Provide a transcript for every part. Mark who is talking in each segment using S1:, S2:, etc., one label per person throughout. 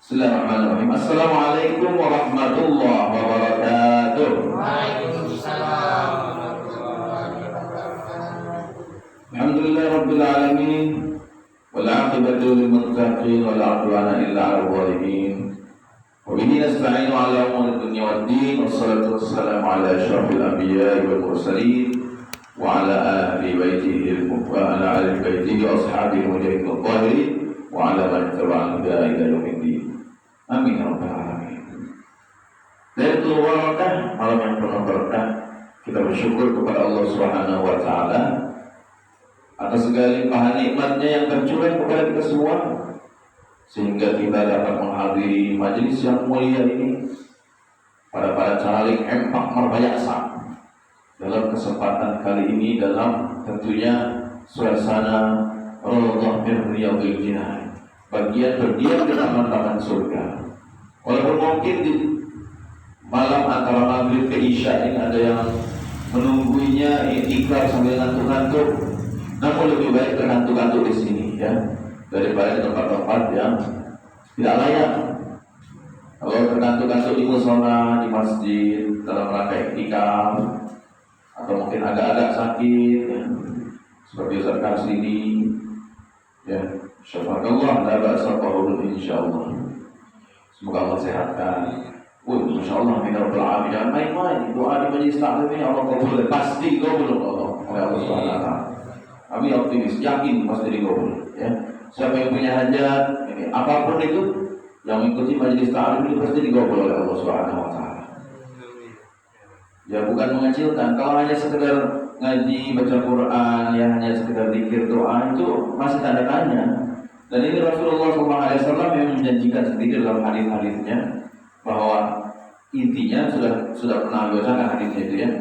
S1: Bismillahirrahmanirrahim. Assalamualaikum warahmatullahi wabarakatuh.
S2: Waalaikumsalam.
S1: Alhamdulillah rabbil alamin. Wal 'aqibatu lil muttaqin wa la 'udwana illa 'alal zalimin. Wa bihi nasta'inu 'ala umuri dunya waddin. Wassalatu wassalamu 'ala asyrafil anbiya'i wal mursalin wa 'ala ahli baitihi wa 'ala ahli baitihi wa ashabihi mujahidin al-zahirin wa 'ala man tabi'ahum ila yaumiddin. Amin ya rabbal alamin. Lailatul Barakah, malam yang penuh berkah. Kita bersyukur kepada Allah Subhanahu wa taala atas segala limpahan nikmatnya yang tercurah kepada kita semua, sehingga kita dapat menghadiri majelis yang mulia ini pada calik empak merbayasa. Dalam kesempatan kali ini, dalam tentunya suasana Raudhah min Riyadhil Jinan, bagian berdiam di taman-taman surga. Walaupun mungkin di malam antara maghrib ke isya ini ada yang menunggunya iktikaf sambil ngantuk-ngantuk, namun lebih baik ngantuk-ngantuk di sini ya, daripada di tempat-tempat yang tidak layak. Kalau ngantuk-ngantuk di mushola, di masjid dalam rangka iktikaf, atau mungkin agak-agak sakit ya, seperti Ustaz Karsini ya, syafakallah la ba'sa qawlun insyaallah. Semoga Allah sehatkan. Masya Allah, min rabbil alamin. Jangan main-main. Doa di majelis taklim ini Allah kabul. Pasti kabul Allah oleh Allah Subhanahu wa taala. Kami optimis, yakin pasti dikabul ya. Siapa yang punya hajat ini, apapun itu yang mengikuti majelis taklim itu pasti dikabul oleh Allah Subhanahu wa taala. Ya, bukan mengecilkan. Kalau hanya sekedar ngaji, baca Quran, ya hanya sekedar zikir doa, itu masih tanda tanya. Dan ini Rasulullah SAW yang menjanjikan sendiri dalam hadis-hadisnya, bahwa intinya sudah pernah bacakan hadisnya itu ya,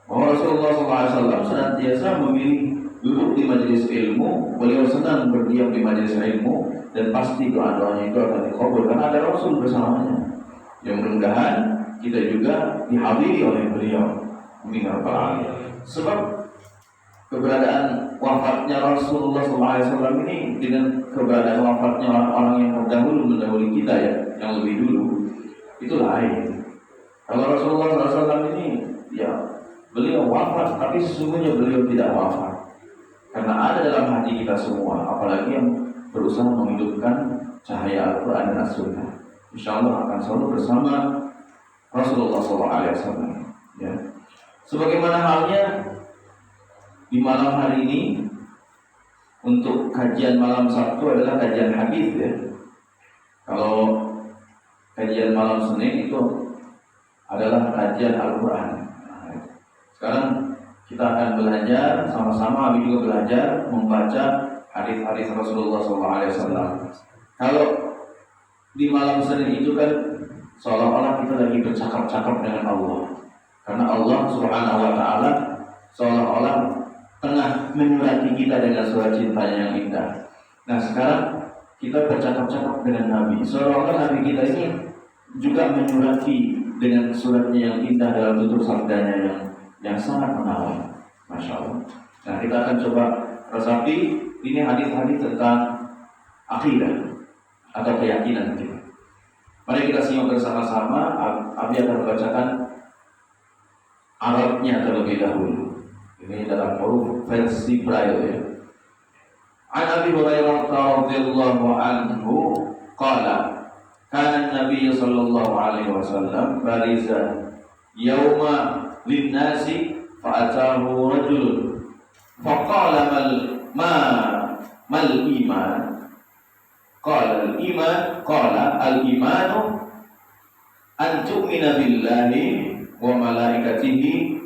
S1: bahwa Rasulullah SAW senantiasa memilih duduk di majelis ilmu. Beliau senang berdiam di majelis ilmu, dan pasti doa-doanya itu akan dikabul karena ada Rasul bersamanya. Yang mudah-mudahan kita juga dihadiri oleh beliau. Amin ya rabbal alamin. Sebab keberadaan wafatnya Rasulullah SAW ini dengan keberadaan wafatnya orang-orang yang mendahului kita ya, yang lebih dulu, itu lain. Kalau Rasulullah SAW ini ya, beliau wafat, tapi sesungguhnya beliau tidak wafat, karena ada dalam hati kita semua, apalagi yang berusaha menghidupkan cahaya Al-Quran dan As-Sunnah. InsyaAllah akan selalu bersama Rasulullah SAW ya. Sebagaimana halnya di malam hari ini, untuk kajian malam Sabtu adalah kajian hadis ya. Kalau kajian malam Senin itu adalah kajian Al-Quran. Sekarang kita akan belajar sama-sama, kami juga belajar membaca hadis-hadis Rasulullah SAW. Kalau di malam Senin itu kan seolah-olah kita lagi bercakap-cakap dengan Allah, karena Allah Subhanahu wa taala seolah-olah tengah menyurati kita dengan surat cintanya yang indah. Nah, sekarang kita bercakap-cakap dengan Nabi, seolah-olah Nabi kita ini juga menyurati dengan suratnya yang indah dalam tutur sabdanya yang sangat menawan. Masya Allah. Nah, kita akan coba resapi ini hadis-hadis tentang akidah atau keyakinan kita. Mari kita simak bersama-sama. Abi akan membacakan Arabnya terlebih dahulu. Ini dalam huruf versi Braille ya. An Abi Hurairah radhiyallahu anhu qala kana an-nabiy sallallahu alaihi wasallam barizan yauma lin-nasi fa'atahu rajul faqala mal iman qala al-imanu an tu'mina billahi wa malaikatihi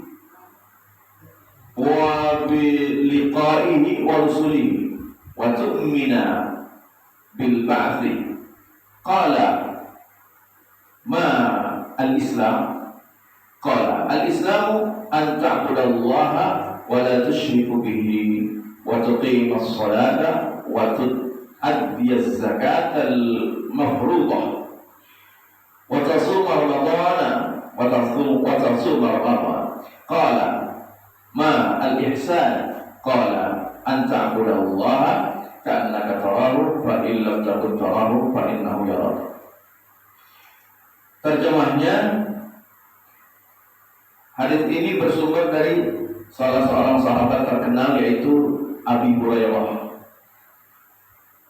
S1: wa biliqaihi wa rusulihi wa tu'mina bil ba'thi. Qala ma al-islam? Qala al-islamu an ta'budallaha wa la tusyriku bihi wa tuqima as-salata wa tu'addi az-zakata al-mafruḍah wa tasuma ramadana wa tasuma ramadan. Qala ma al-ihsan? Qala an ta'budallaha ka'annaka tarahu fa in lam takun tarahu fa innahu yarak. Terjemahnya, hadis ini bersumber dari salah seorang sahabat terkenal yaitu Abi Hurairah.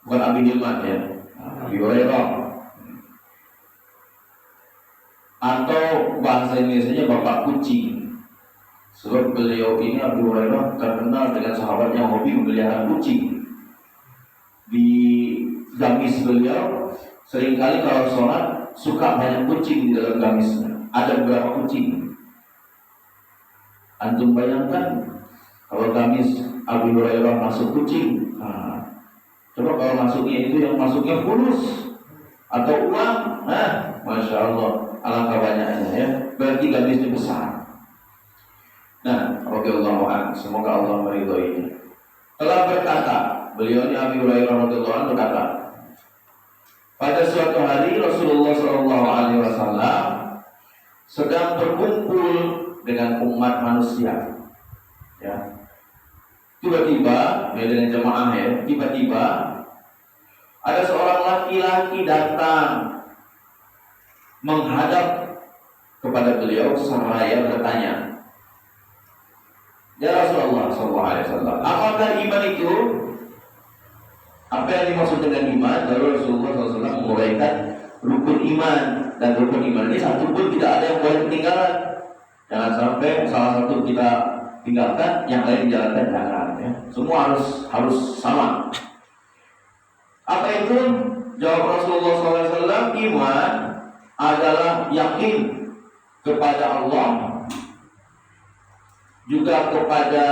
S1: Bukan Abi Hilman ya, Abi Hurairah. Atau bahasa Indonesia Bapak Kucing. Sebab beliau ini Abi Hurairah terkenal dengan sahabat yang hobi memelihara kucing. Di gamis beliau seringkali kalau sholat suka banyak kucing di dalam gamisnya. Ada beberapa kucing. Antum bayangkan kalau gamis Abi Hurairah masuk kucing. Coba kalau masuknya itu yang masuknya fulus atau uang, masya Allah, alangkah banyaknya ya. Berarti gamisnya besar. Nah, radhiyallahu anhu, semoga Allah meridhoinya. Telah berkata, beliau ini Abi Hurairah radhiyallahu anhu berkata, pada suatu hari Rasulullah SAW sedang berkumpul dengan umat manusia. Ya. Tiba-tiba, dengan jemaah ya, tiba-tiba ada seorang laki-laki datang menghadap kepada beliau seraya bertanya, ya Rasulullah SAW, apakah iman itu? Apa yang dimaksud dengan iman? Lalu Rasulullah SAW menguraikan rukun iman, dan rukun iman ini satu pun tidak ada yang boleh ketinggalan. Jangan sampai salah satu kita tinggalkan, yang lain dijalankan jangan. Ya. Semua harus sama. Apa itu? Jawab Rasulullah SAW, iman adalah yakin kepada Allah, juga kepada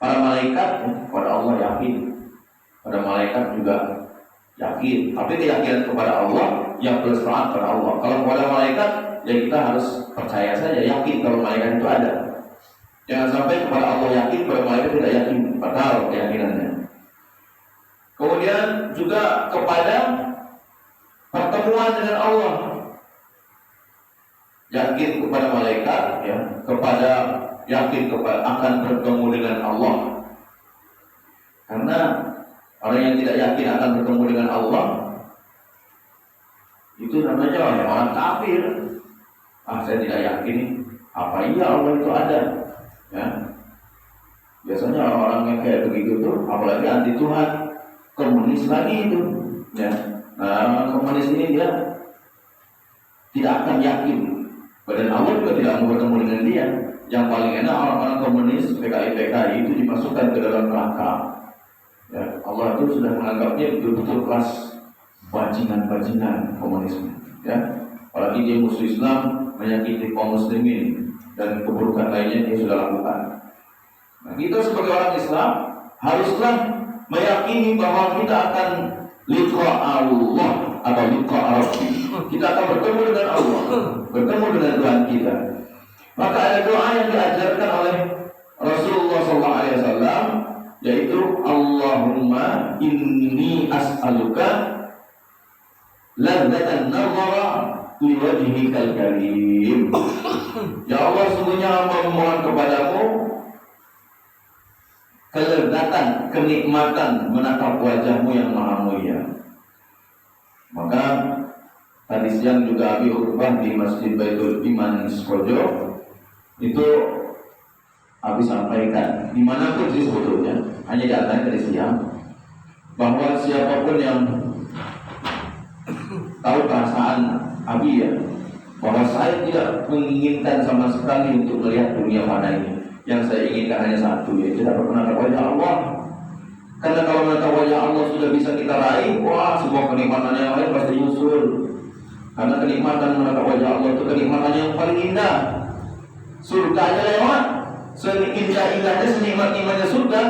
S1: para malaikat. Kepada Allah yakin, pada malaikat juga yakin. Tapi keyakinan kepada Allah yang terus terang kepada Allah. Kalau kepada malaikat, ya kita harus percaya saja, yakin kalau malaikat itu ada. Jangan sampai kepada Allah yakin, kepada malaikat tidak yakin, batal keyakinannya. Kemudian juga kepada pertemuan dengan Allah, yakin kepada malaikat, ya, kepada yakin kepada akan bertemu dengan Allah. Karena orang yang tidak yakin akan bertemu dengan Allah itu namanya orang kafir. Saya tidak yakin, apa iya Allah itu ada? Ya. Biasanya orang-orang yang kayak begitu tuh, apalagi anti Tuhan, komunis lagi itu. Ya. Nah, komunis ini dia tidak akan yakin. Badan Allah juga tidak mau bertemu dengan dia. Yang paling enak orang-orang komunis, PKI itu dimasukkan ke dalam neraka. Ya, Allah itu sudah menganggapnya betul-betul kelas bajingan komunisme. Ya, apalagi dia musuh Islam, menyakiti kaum muslimin dan keburukan lainnya dia sudah lakukan. Nah, kita sebagai orang Islam haruslah meyakini bahwa kita akan liqa Allah atau liqa Rabbi. Kita akan bertemu dengan Allah, bertemu dengan Tuhan kita. Maka ada doa yang diajarkan oleh Rasulullah SAW, yaitu Allahumma inni as'aluka ladzatan nazara li wajhikal karim. Ya Allah, sungguhnya hamba memohon kepadamu kelezatan, kenikmatan menatap wajahmu yang maha mulia. Maka tadi siang juga Abi Urbah di Masjid Baitul Iman Skojo itu Abi sampaikan, dimanapun sih sebetulnya, hanya datang dari siang, bahwa siapapun yang tahu perasaan Abi ya, bahwa saya tidak menginginkan sama sekali untuk melihat dunia fana ini. Yang saya inginkan hanya satu, yaitu dapat menatap wajah Allah. Karena kalau menatap wajah Allah sudah bisa kita raih, wah, semua kenikmatan yang lain pasti nyusul. Karena kenikmatan menatap wajah Allah itu kenikmatan yang paling indah. Surga aja lewat, seindah-indahnya, senikmat-nikmatnya surga.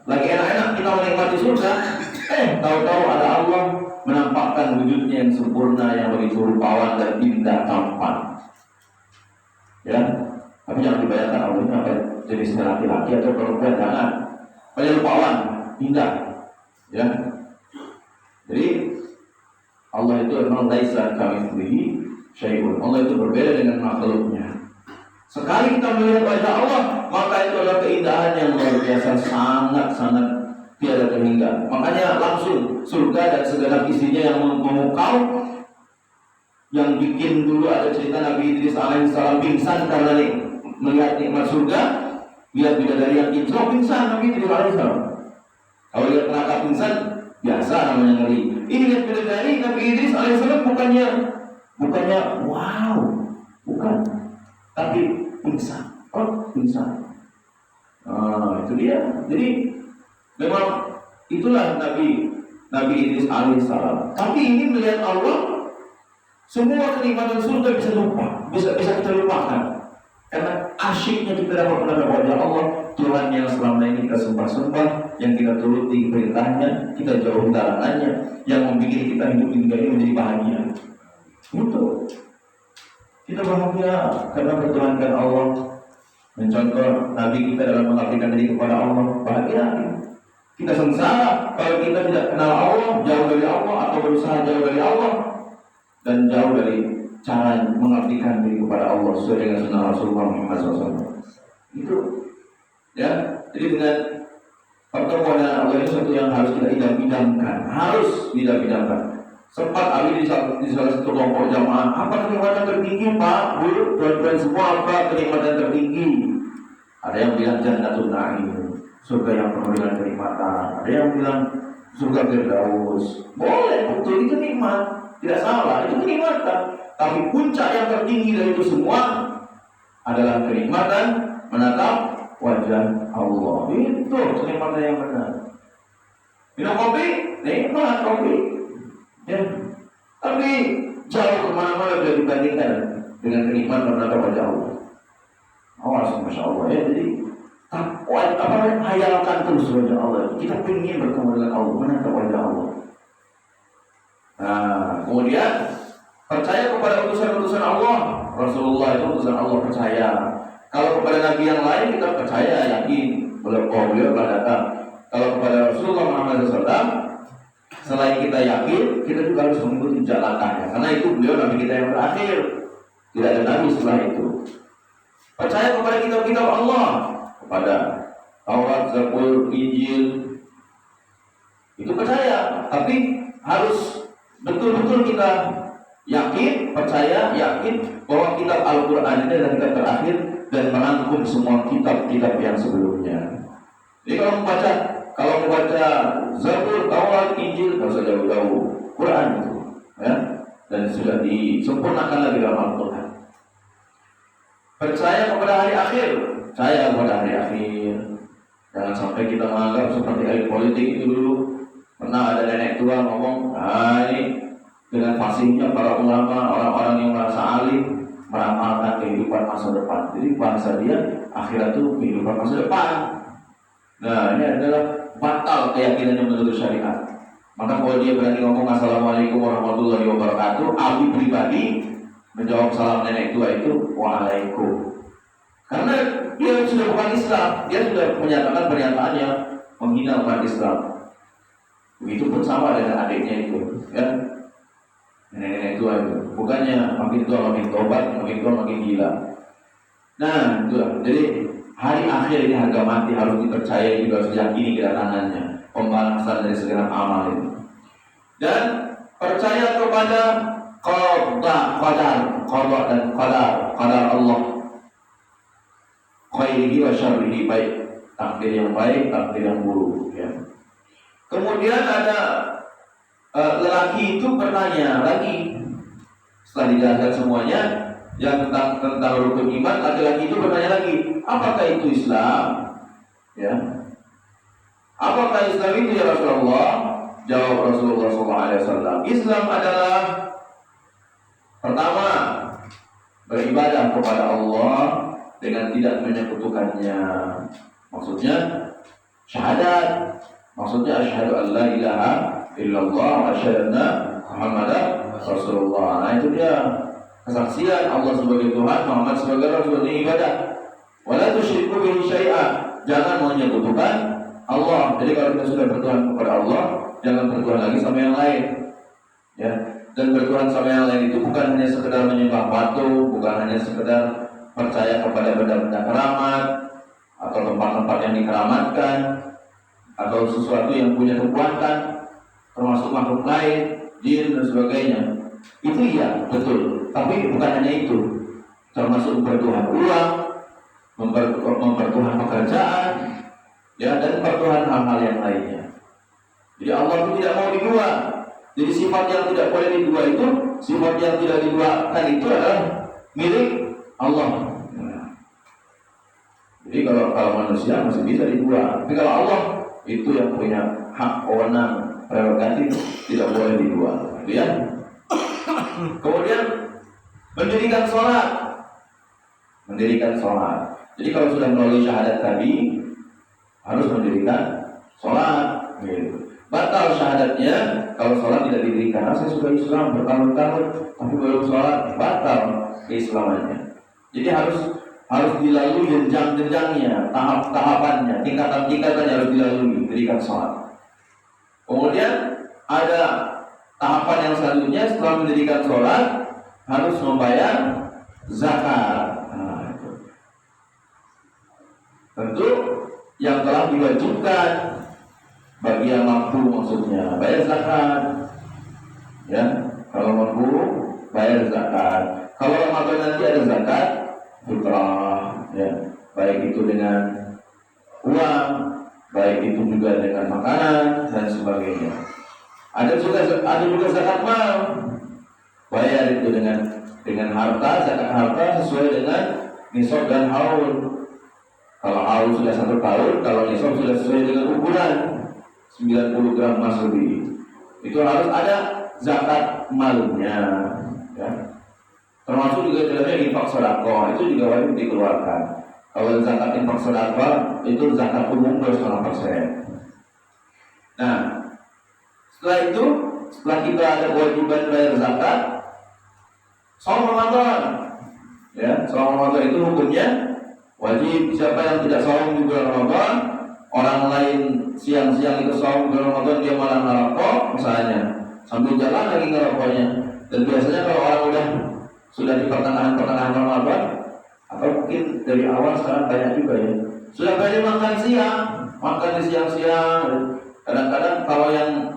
S1: Lagi enak-enak kita menikmati surga, tahu-tahu ada Allah menampakkan wujudnya yang sempurna, yang begitu rupawan dan indah tampan. Ya, tapi jangan dibayangkan Allah ini apa jenisnya, laki-laki atau perempuan, jangan. Banyak rupawan, indah. Ya, jadi Allah itu memang laisa kamitslihi syai'un. Allah itu berbeda dengan makhluknya. Sekali kita melihat wajah Allah, maka itu adalah keindahan yang luar biasa, sangat-sangat tiada terhingga. Makanya langsung surga dan segala isinya yang memukau. Yang bikin dulu ada cerita Nabi Idris alaihissalam pingsan karena melihat nikmat surga. Lihat bidadari yang kinclong pingsan Nabi Idris alaihissalam. Kalau lihat neraka pingsan biasa namanya ngeri. Ini lihat bidadari Nabi Idris alaihissalam bukannya wow, bukan, tapi pingsan. Oh, pingsan. Itu dia. Jadi memang itulah Nabi Idris alaihissalam. Tapi ini melihat Allah. Semua kenikmatan surga bisa kita lupakan. Karena asyiknya kita dapat menatap wajah Allah, Tuhan yang selama ini kita sembah-sembah, yang kita turuti perintahnya, kita jauhi larangannya, yang membuat kita hidup di dunia ini menjadi bahagia. Betul. Kita bahagia karena bertuhankan Allah. Mencontoh Nabi kita dalam mengabdikan diri kepada Allah, bahagia. Kita sengsara kalau kita tidak kenal Allah, jauh dari Allah, atau berusaha jauh dari Allah dan jauh dari cara mengabdikan diri kepada Allah sesuai dengan sunnah Rasulullah Muhammad SAW. Itu, ya. Jadi dengan pertemuan dengan Allah itu satu yang harus kita idam-idamkan, harus idam-idamkan. Sempat Ali di salah satu kelompok jamaah, apa kenikmatan tertinggi Pak, Bu, tuan-tuan semua apa kenikmatan tertinggi? Ada yang bilang Jannatul Na'im, surga yang penuh dengan kenikmatan. Ada yang bilang surga Firdaus. Boleh, betul, itu nikmat. Tidak salah, itu kenikmatan. Tapi puncak yang tertinggi dari itu semua adalah kenikmatan menatap wajah Allah. Itu kenikmatan yang benar. Minum kopi, nikmat kopi. Ya. Tapi jauh kemana-mana bila dibandingkan dengan kenikmatan menatap wajah Allah. Awas, Masya Allah ya. Jadi hayalkan terus wajah Allah. Kita ingin bertemu dengan Allah, menatap wajah Allah. Nah, kemudian percaya kepada utusan-utusan Allah. Rasulullah itu utusan Allah, percaya. Kalau kepada Nabi yang lain kita percaya, yakin beliau telah datang. Kalau kepada Rasulullah Muhammad SAW, selain kita yakin, kita juga harus mengikuti jalan langkahnya. Karena itu beliau Nabi kita yang terakhir. Tidak ada Nabi setelah itu. Percaya kepada kitab-kitab Allah, kepada Taurat, Zabur, Injil. Itu percaya, tapi harus betul-betul kita yakin, percaya, yakin bahwa kitab Al-Quran ini adalah kitab terakhir dan merangkum semua kitab-kitab yang sebelumnya. Jadi kalau membaca Zabur, Taurat, Injil, nggak usah jauh-jauh, Quran itu, ya, dan sudah disempurnakan lagi dalam Al-Quran. Percaya kepada hari akhir, percaya kepada hari akhir. Jangan sampai kita menganggap seperti elit politik itu dulu. Pernah ada nenek tua ngomong, ini dengan fasihnya para ulama, orang-orang yang merasa alim meramalkan kehidupan masa depan. Jadi bahasa dia akhirat itu kehidupan masa depan. Nah, ini adalah batal keyakinannya menurut syariat. Maka kalau dia berani ngomong Assalamualaikum warahmatullahi wabarakatuh, Abi pribadi menjawab salam nenek tua itu Waalaikum. Karena dia sudah bukan Islam, dia sudah menyatakan pernyataannya menghina umat Islam. Begitupun sama dengan adiknya itu, ya, nenek-nenek tua itu. Bukannya makin tua makin tobat, makin tua makin gila. Nah, itulah. Jadi hari akhir ini harga mati harus dipercaya, juga harus diyakini kedatangannya, pembalasan dari segala amal ini. Dan percaya kepada qada dan qadar Allah, khairihi wa syarrihi, baik takdir yang baik, takdir yang buruk, ya. Kemudian ada lelaki itu bertanya lagi setelah dijelaskan semuanya yang tentang rukun iman. Laki-laki itu bertanya lagi, apakah itu Islam? Ya, apakah Islam itu ya Rasulullah? Jawab Rasulullah SAW, Islam adalah pertama, beribadah kepada Allah dengan tidak menyekutukannya. Maksudnya syahadat. Maksudnya asyhadu an la ilaha illallah wa asyhadu anna Muhammadar Rasulullah. Nah, itu dia kesaksian Allah sebagai Tuhan, Muhammad sebagai Rasul, ini ibadah. Wala tusyriku bihi syai'a. Jangan menyekutukan Allah. Jadi kalau kita sudah bertuhan kepada Allah, jangan bertuhan lagi sama yang lain. Ya. Dan bertuhan sama yang lain itu bukan hanya sekedar menyembah batu, bukan hanya sekedar percaya kepada benda-benda keramat atau tempat-tempat yang dikeramatkan. atau sesuatu yang punya kekuatan, termasuk makhluk lain, jin dan sebagainya. Itu iya, betul. Tapi bukan hanya itu, termasuk mempertuhan uang, mempertuhan pekerjaan, ya, dan mempertuhan hal-hal yang lainnya. Jadi Allah itu tidak mau didua. Jadi sifat yang tidak boleh didua itu, sifat yang tidak diduakan itu adalah milik Allah. Jadi kalau manusia masih bisa didua, tapi kalau Allah itu yang punya hak, wewenang, prerogatif, tidak boleh didua. Ya. Kemudian mendirikan sholat. Jadi kalau sudah melalui syahadat tadi, harus mendirikan sholat. Batal syahadatnya kalau sholat tidak didirikan. Saya sudah Islam bertahun-tahun, tapi belum sholat, batal keislamannya. Jadi harus dilalui jenjang-jenjangnya, tahap-tahapannya, tingkatan-tingkatannya harus dilalui, dirikan sholat. Kemudian ada tahapan yang selanjutnya, setelah mendirikan sholat harus membayar zakat. Nah, itu. Tentu yang telah diwajibkan bagi yang mampu, maksudnya bayar zakat. Ya, kalau mampu bayar zakat. Kalau Ramadan nanti ada zakat fitrah, ya, baik itu dengan uang, baik itu juga dengan makanan dan sebagainya. Ada juga zakat mal, bayar itu dengan harta, zakat harta sesuai dengan nisab dan haul. Kalau haul sudah 1 tahun, kalau nisab sudah sesuai dengan ukuran 90 gram emas lebih, itu harus ada zakat malnya, ya. Termasuk juga dalamnya infak sedekah, itu juga wajib dikeluarkan. Kalau zakat infak sedekah itu zakat umum 2,5%. Nah, setelah itu, setelah kita ada kewajiban bayar zakat, shaum Ramadan, ya, shaum Ramadan itu hukumnya wajib. Siapa yang tidak shaum di bulan Ramadan, orang lain siang-siang itu shaum di bulan Ramadan, dia malah ngerokok misalnya, sambil jalan lagi ngerokoknya. Dan biasanya kalau orang sudah di pertengahan Ramadan, atau mungkin dari awal, sekarang banyak juga ya, sudah banyak makan di siang-siang. Kadang-kadang kalau yang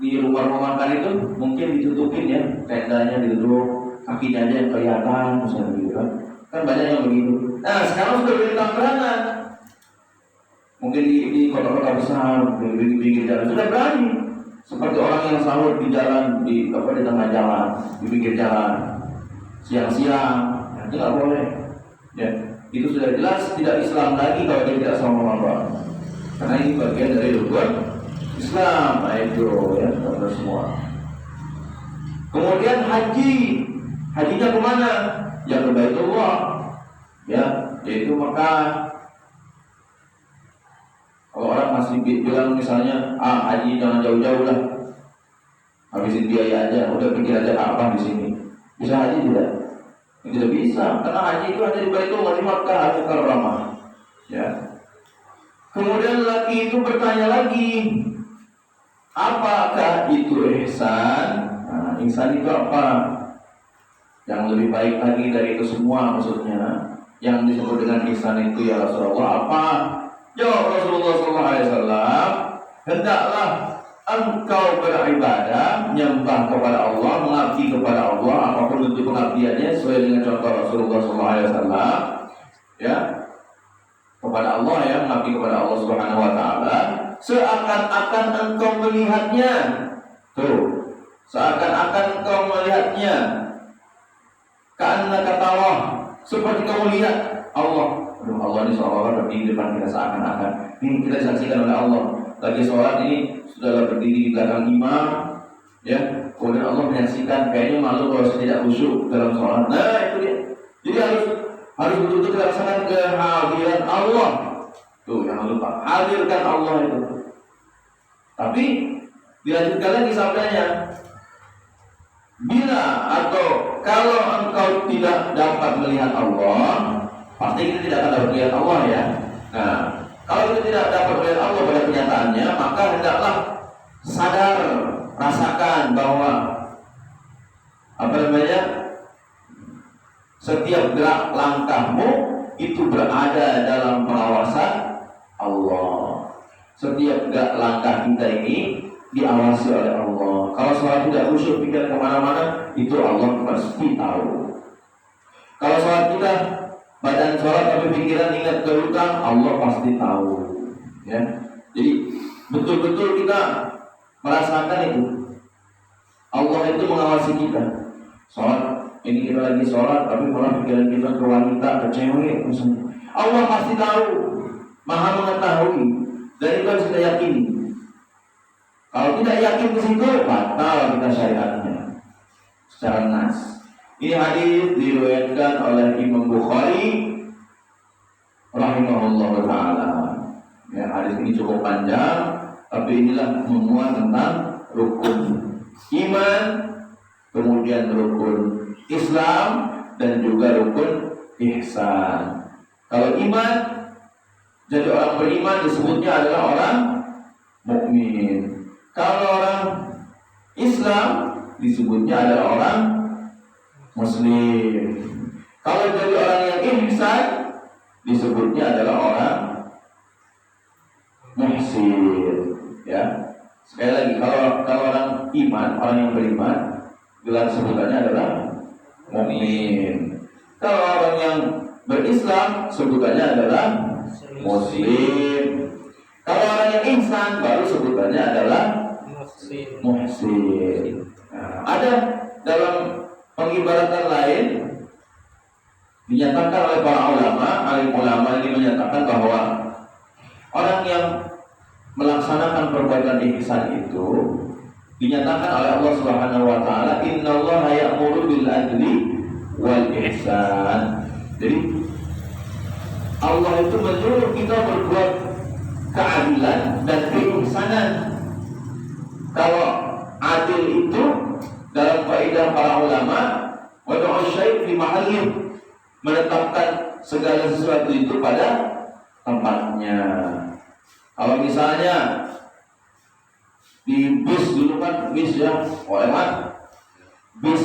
S1: di rumah makan itu mungkin ditutupin ya, tendanya ditutup, kakinya aja yang kelihatan, misalnya gitu kan banyak yang begitu. Nah, sekarang sudah beri tanggerangan, mungkin di kota-kota besar, di pinggir jalan sudah berani, seperti orang yang sahur di jalan, di tengah jalan, di pinggir jalan siang-siang, itu nggak boleh. Ya, itu sudah jelas tidak Islam lagi kalau dia tidak sama Ramadan, karena ini bagian dari rukun Islam. Nah, itu ya, saudara semua. Kemudian hajinya kemana? Ya ke Baitullah, ya, yaitu Mekah. Kalau orang masih bilang misalnya, haji jangan jauh-jauh lah, habisin biaya aja, udah pikir aja apa di sini. Bisa haji tidak? Tidak bisa, karena haji itu hanya di Baitullah, di Makkah, Haji Karamah. Ya. Kemudian laki itu bertanya lagi, apakah itu ihsan? Nah, ihsan itu apa? Yang lebih baik lagi dari itu semua, maksudnya. Yang disebut dengan ihsan itu ya Rasulullah apa? Jawab Rasulullah SAW, hendaklah engkau beribadah, menyembah kepada Allah, mengabdi kepada Allah, apapun bentuk pengabdiannya sesuai dengan contoh Rasulullah SAW, ya, kepada Allah, ya, mengabdi kepada Allah Subhanahu Wa Taala, seakan-akan engkau melihatnya, tuh, seakan-akan engkau melihatnya, karena kata Allah, seperti kamu lihat Allah. Allah ini seolah-olah berdiri di depan kita seakan-akan. Ini kita disaksikan oleh Allah. Lagi sholat ini sudah berdiri di belakang imam, ya. Kemudian Allah menyaksikan, kayaknya malu kalau saya tidak khusyuk dalam sholat. Nah, itu dia. Jadi harus betul-betul kita rasakan kehadiran Allah. Tuh, jangan lupa hadirkan Allah itu. Tapi dilanjutkan lagi sabdanya, bila atau kalau engkau tidak dapat melihat Allah, pasti kita tidak akan dapat melihat Allah, ya. Nah, kalau kita tidak dapat melihat Allah pada kenyataannya, maka hendaklah sadar, rasakan bahwa setiap gerak langkahmu itu berada dalam pengawasan Allah. setiap langkah kita ini diawasi oleh Allah. Kalau sholat tidak khusyuk, pikir kemana-mana, itu Allah pasti tahu. Kalau sholat kita badan sholat tapi pikiran ingat ke hutang, Allah pasti tahu. Ya, jadi betul-betul kita merasakan itu. Allah itu mengawasi kita. Sholat ini kita lagi sholat tapi malah pikiran kita ke wanita, ke cewek, misalnya. Allah pasti tahu, Maha mengetahui, dan itu harus kita yakini. Kalau tidak yakin ke situ, batal kita syariatnya secara nas. Ini hadis diriwayatkan oleh Imam Bukhari rahimahullah taala. Ya, hadis ini cukup panjang, tapi inilah memuat tentang rukun iman, kemudian rukun Islam, dan juga rukun ihsan. Kalau iman, jadi orang beriman disebutnya adalah orang mukmin. Kalau orang Islam disebutnya adalah orang Muslim. Kalau jadi orang yang ihsan disebutnya adalah orang muhsin. Ya, sekali lagi, kalau orang iman, orang yang beriman, gelar sebutannya adalah mukmin. Kalau orang yang berislam, sebutannya adalah muslim. Kalau orang yang ihsan, baru sebutannya adalah muhsin. Nah, ada dalam pengibaratan lain dinyatakan oleh para ulama, alim ulama ini menyatakan bahwa orang yang melaksanakan perbuatan ihsan itu dinyatakan oleh Allah Subhanahu wa taala, innallaha ya'muru bil adli wal ihsan. Jadi Allah itu menyuruh kita berbuat keadilan dan keihsanan. Kalau adil itu dalam kaidah para ulama, wad'u syai' fi mahallih, menetapkan segala sesuatu itu pada tempatnya. Kalau misalnya di bis dulu kan, bis ya, bis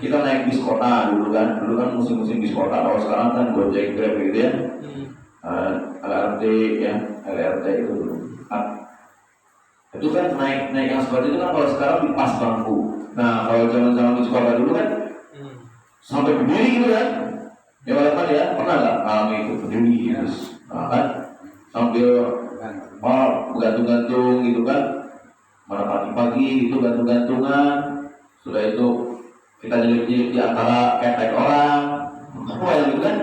S1: kita naik bis kota dulu kan musim-musim bis kota. Kalau sekarang kan Gojek, Grab gitu ya, LRT ya, LRT itu dulu. Itu kan naik yang seperti itu kan kalau sekarang di pas bangku. Nah, kalau zaman bis kota dulu kan sampai berdiri gitu kan. Ya walaupun ya, pernah nggak kami itu berdiri gitu, nah, kan sambil gantung-gantung gitu kan, mana pagi-pagi gitu gantung-gantungan. Sudah itu kita nyelip-nyelip di antara ketek orang, apa ya gitu kan,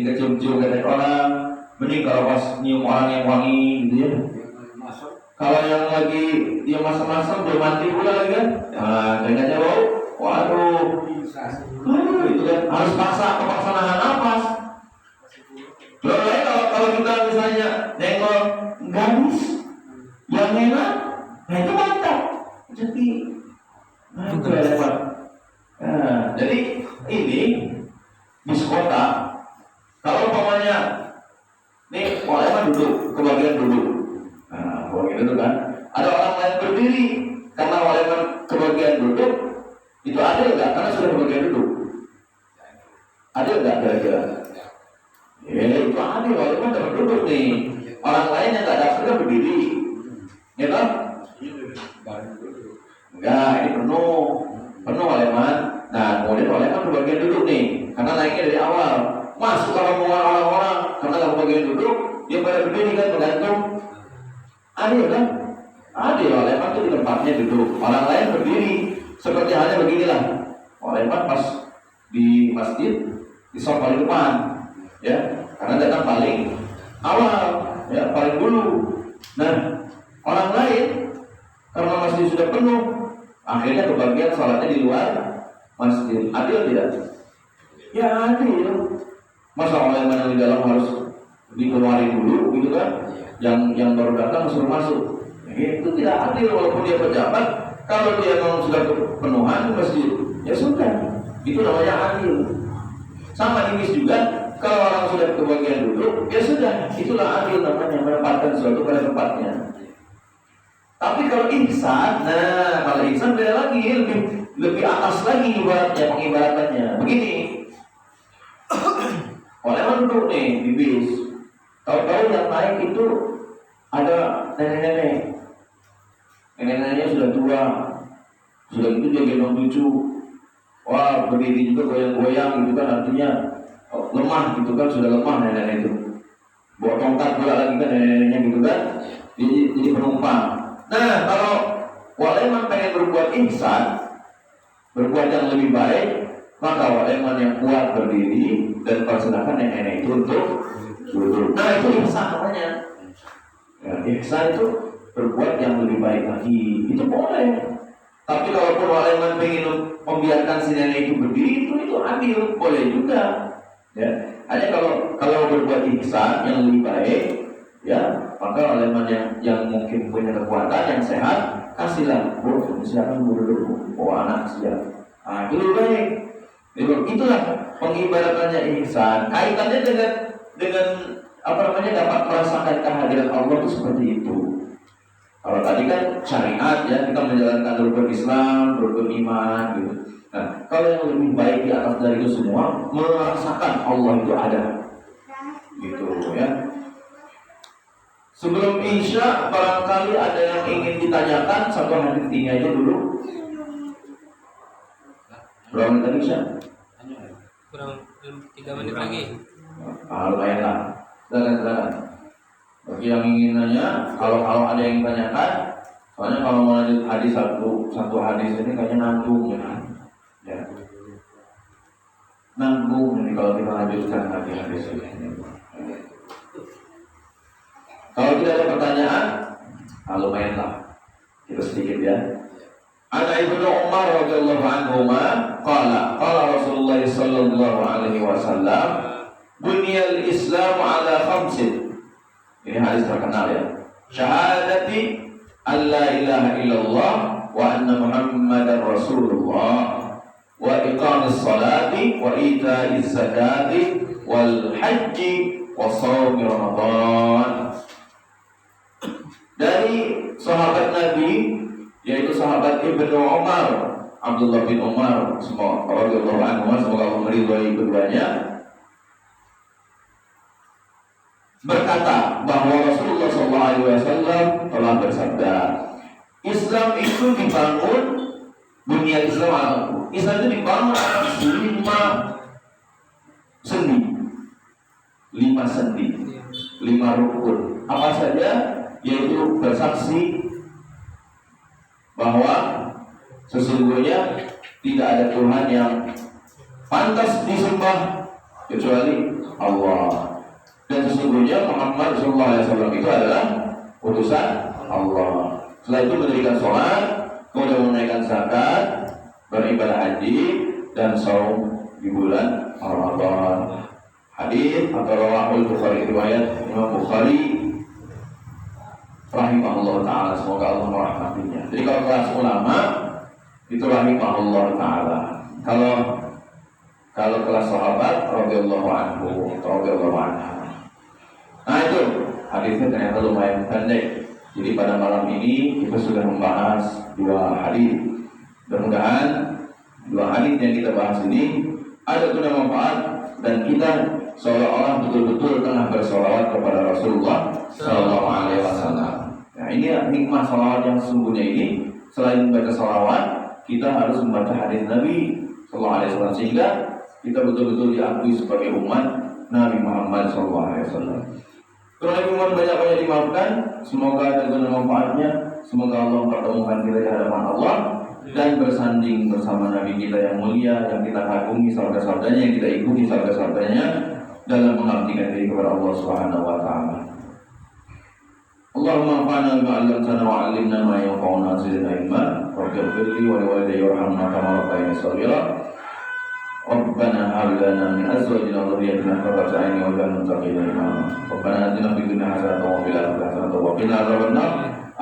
S1: kecium-cium ketek orang. Mending kalau pas nyium orang yang wangi gitu ya. Kalau yang lagi dia masam-masam, dia mandi pula lagi kan, nah keringatnya bau, waduh, itu kan harus kepaksa nahan napas. Kalau kita misalnya nengok gadis yang enak, nah itu mantap. Jadi, jadi ini bis kota. Kalau umpamanya nih orang duduk, kebagian duduk. Nah, kebagian duduk kan, ada orang lain berdiri karena orang kebagian duduk. Itu adil nggak? Karena sudah kebagian duduk. Adil nggak kira-kira? Ya itu adil, walaupun dapat duduk nih. Orang lain yang nggak dapat berdiri, ya kan? Enggak, ini penuh waleman. Nah, kemudian waleman kebagian duduk nih, karena naiknya dari awal. Masuk rombongan orang-orang, karena nggak kebagian duduk, dia pada berdiri kan, bergantung. Adil kan? Adil, waleman itu di tempatnya duduk, orang lain berdiri. Seperti halnya beginilah, waleman pas di masjid di sop paling depan, ya, karena datang paling awal, ya, paling dulu. Nah, orang lain karena masjid sudah penuh, akhirnya kebagian sholatnya di luar masjid. Adil tidak? Ya adil. Masa orang yang di dalam harus dikeluarin dulu gitu kan? Yang baru datang suruh masuk. Itu tidak adil walaupun dia pejabat. Kalau dia memang sudah kepenuhan masjid, ya sudah. Itu namanya adil. Sama ini juga, kalau orang sudah kebagian duduk, ya sudah. Itulah adil namanya, menempatkan sesuatu pada tempatnya. Tapi kalau ihsan, nah kalau ihsan beda lagi, lebih atas lagi ibaratnya, pengibaratannya. Begini, orang duduk nih di bis, tahu-tahu yang naik itu Ada nenek-neneknya sudah tua, sudah gitu dia gendong cucu. Wah, berdiri juga goyang-goyang gitu kan, artinya lemah gitu kan, sudah lemah nenek itu. Bawa tongkat pula lagi kan neneknya gitu kan, jadi penumpang. Nah, kalau waleman pengen berbuat ihsan, berbuat yang lebih baik, maka waleman yang kuat berdiri dan persilakan nenek itu untuk duduk. Nah, itu ihsan namanya. Ya, ihsan itu berbuat yang lebih baik lagi, itu boleh. Tapi kalaupun waleman pengen membiarkan si nenek itu berdiri, itu adil, boleh juga. Ya, hanya kalau berbuat ihsan yang lebih baik, ya, maka waleman yang mungkin punya kekuatan yang sehat, kasihlah, silakan duduk, bawa anak siap. Nah, itu lebih baik. Itulah pengibadatannya ihsan. Kaitannya dengan apa namanya, dapat merasakan kehadiran Allah itu seperti itu. Kalau tadi kan syariat, ya, kita menjalankan rukun Islam, rukun iman gitu. Nah, kalau yang lebih baik di atas dari itu semua, merasakan Allah itu ada, gitu ya. Sebelum Isya, barangkali ada yang ingin ditanyakan, satu hadis ini aja dulu. Berapa menit lagi Isya?
S2: Kurang 3 menit lagi.
S1: Lumayan lah. Silakan. Bagi yang ingin nanya, kalau ada yang tanyakan, soalnya kalau mau lanjut hadis satu hadis ini kayaknya nanggung ya. Nanggung ini kalau kita lanjutkan hadis ini. Kalau tidak ada pertanyaan, lumayan lah, kita sedikit ya. Ana Ibnu Umar radhiyallahu anhu qala Rasulullah sallallahu alaihi wasallam, bunyal Islam ala khamsin. Ini hadis terkenal ya. Syahadati alla ilaha illallah wa anna Muhammadar Rasulullah wa iqamis salati wa ita'iz zakati wal haji wa shaumi Ramadan. Dari sahabat Nabi, yaitu sahabat Ibnu Umar, Abdullah bin Umar, semoga Allah meridhai keduanya, berkata bahwa Rasulullah SAW telah bersabda, Islam itu dibangun, dunia Islam itu dibangun atas 5 sendi, 5 rukun. Apa saja? Yaitu bersaksi bahwa sesungguhnya tidak ada Tuhan yang pantas disembah kecuali Allah. Dan sesungguhnya Muhammad SAW itu adalah utusan Allah. Setelah itu mendirikan sholat, kemudian menunaikan zakat, beribadah haji, dan saum di bulan Ramadan. Hadis atau rawahul Bukhari, riwayat Imam Bukhari rahimahullah ta'ala, semoga Allah merahmatinya. Jadi kalau kelas ulama itu rahimahullah ta'ala. Kalau kelas sahabat radhiyallahu anhu, radhiyallahu anha. Nah, itu hadisnya ternyata lumayan pendek. Jadi pada malam ini kita sudah membahas 2 hadis. Mudah-mudahan 2 hadis yang kita bahas ini ada guna manfaat dan kita seolah-olah betul-betul tengah bersolawat kepada Rasulullah Sallallahu Alaihi Wasallam. Nah, ini nikmat solawat yang sesungguhnya ini. Selain membaca solawat, kita harus membaca hadis Nabi Sallallahu Alaihi Wasallam sehingga kita betul-betul diakui sebagai umat Nabi Muhammad Sallallahu Alaihi Wasallam. Kalau Nabi banyak-banyak dimaafkan, semoga ada guna manfaatnya. Semoga Allah mempertemukan kita di hadapan Allah dan bersanding bersama Nabi kita yang mulia, yang kita kagumi sabda-sabdanya, yang kita ikuti sabda-sabdanya dalam mengabdikan diri kepada Allah Subhanahu wa taala. Allahumma anfa'na bima 'allamtana wa 'allimna ma yanfa'una zidna ilma. Rabbighfir li wa liwalidayya warhamna kama rabbayani shaghira. Rabbana hab lana min azwajina wa dhurriyyatina qurrata a'yunin waj'alna lil muttaqina imama. Rabbana atina fid dunya hasanatan wa fil akhirati hasanatan wa qina adzabannar.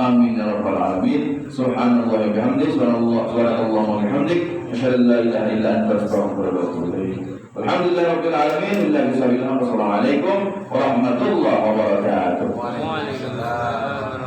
S1: Amin ya rabbal alamin. Subhanallahi wa bihamdihi, subhanallah wa bihamdihi, asyhadu an la ilaha illa anta astaghfiruka wa atubu ilaik. Alhamdulillahi rabbil alamin. Wassalamualaikum warahmatullahi wabarakatuh.
S2: Waalaikumsalam.